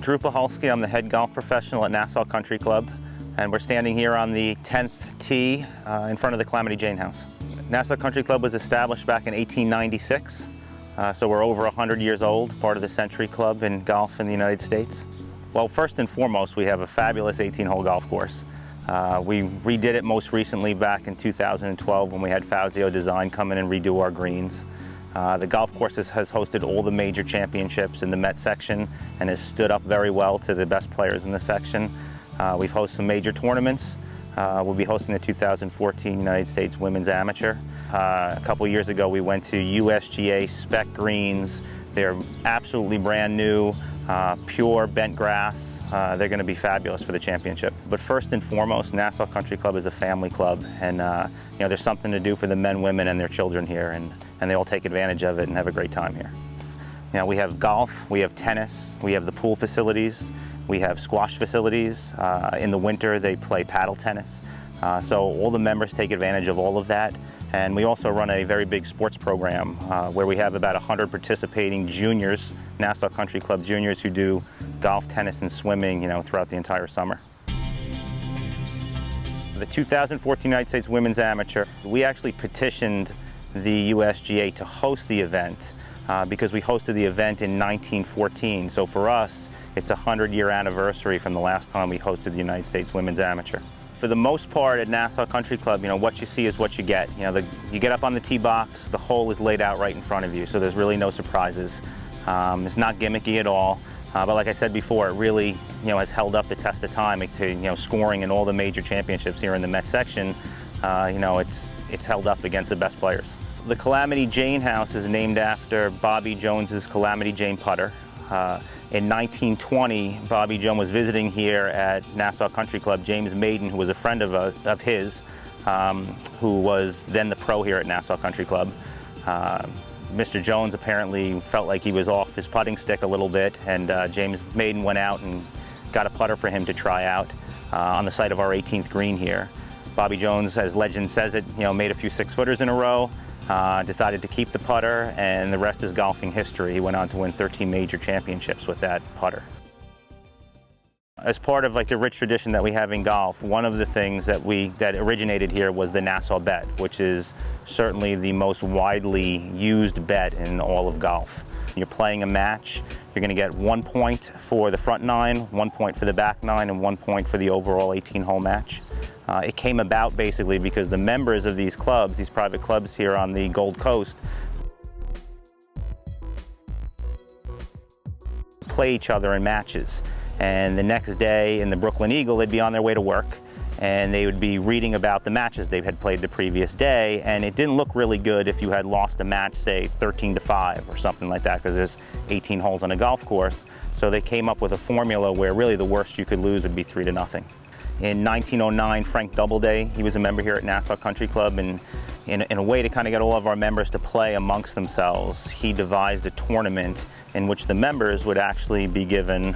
Drew Pohalski. I'm the head golf professional at Nassau Country Club, and we're standing here on the 10th tee in front of the Calamity Jane House. Nassau Country Club was established back in 1896, so we're over 100 years old, part of the Century Club in golf in the United States. Well, first and foremost, we have a fabulous 18-hole golf course. We redid it most recently back in 2012 when we had Fazio Design come in and redo our greens. The golf course has hosted all the major championships in the Met section and has stood up very well to the best players in the section. We've hosted some major tournaments. We'll be hosting the 2014 United States Women's Amateur. A couple years ago we went to USGA spec greens. They're absolutely brand new, pure bent grass. They're going to be fabulous for the championship. But first and foremost, Nassau Country Club is a family club, and there's something to do for the men, women, and their children here, and they all take advantage of it and have a great time here. We have golf, we have tennis, we have the pool facilities, we have squash facilities. In the winter they play paddle tennis. So all the members take advantage of all of that. And we also run a very big sports program where we have about 100 participating juniors, Nassau Country Club juniors, who do golf, tennis, and swimming, throughout the entire summer. The 2014 United States Women's Amateur, we actually petitioned the USGA to host the event because we hosted the event in 1914. So for us, it's a 100-year anniversary from the last time we hosted the United States Women's Amateur. For the most part at Nassau Country Club, what you see is what you get. You get up on the tee box, the hole is laid out right in front of you, so there's really no surprises. It's not gimmicky at all, but like I said before, it really has held up the test of time to scoring in all the major championships here in the Met section. It's held up against the best players. The Calamity Jane House is named after Bobby Jones's Calamity Jane putter. In 1920, Bobby Jones was visiting here at Nassau Country Club. James Maiden, who was a friend of his, who was then the pro here at Nassau Country Club. Mr. Jones apparently felt like he was off his putting stick a little bit, and James Maiden went out and got a putter for him to try out on the site of our 18th green here. Bobby Jones, as legend says it, made a few six-footers in a row. Decided to keep the putter, and the rest is golfing history. He went on to win 13 major championships with that putter. As part of the rich tradition that we have in golf, one of the things that originated here was the Nassau bet, which is certainly the most widely used bet in all of golf. You're playing a match, you're going to get 1 point for the front nine, 1 point for the back nine, and 1 point for the overall 18-hole match. It came about basically because the members of these clubs, these private clubs here on the Gold Coast, play each other in matches. And the next day in the Brooklyn Eagle, they'd be on their way to work, and they would be reading about the matches they had played the previous day, and it didn't look really good if you had lost a match, say 13-5 or something like that, because there's 18 holes on a golf course. So they came up with a formula where really the worst you could lose would be 3-0. In 1909, Frank Doubleday, he was a member here at Nassau Country Club, and in a way to kind of get all of our members to play amongst themselves, he devised a tournament in which the members would actually be given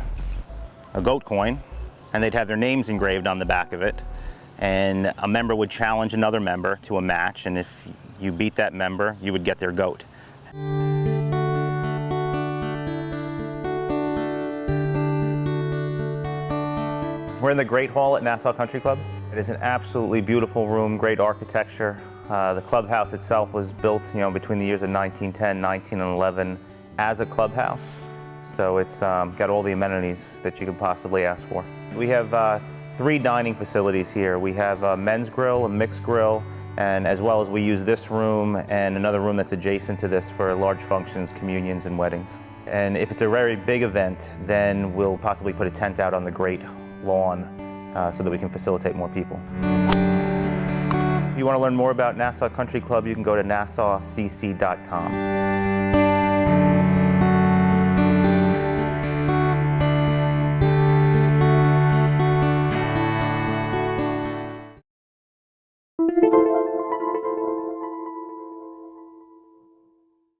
a goat coin, and they'd have their names engraved on the back of it, and a member would challenge another member to a match, and if you beat that member, you would get their goat. We're in the Great Hall at Nassau Country Club. It is an absolutely beautiful room, great architecture. The clubhouse itself was built, between the years of 1910, 1911 as a clubhouse. So it's got all the amenities that you could possibly ask for. We have 3 dining facilities here. We have a men's grill, a mixed grill, and as well as we use this room and another room that's adjacent to this for large functions, communions, and weddings. And if it's a very big event, then we'll possibly put a tent out on the great lawn so that we can facilitate more people. If you want to learn more about Nassau Country Club, you can go to nassaucc.com.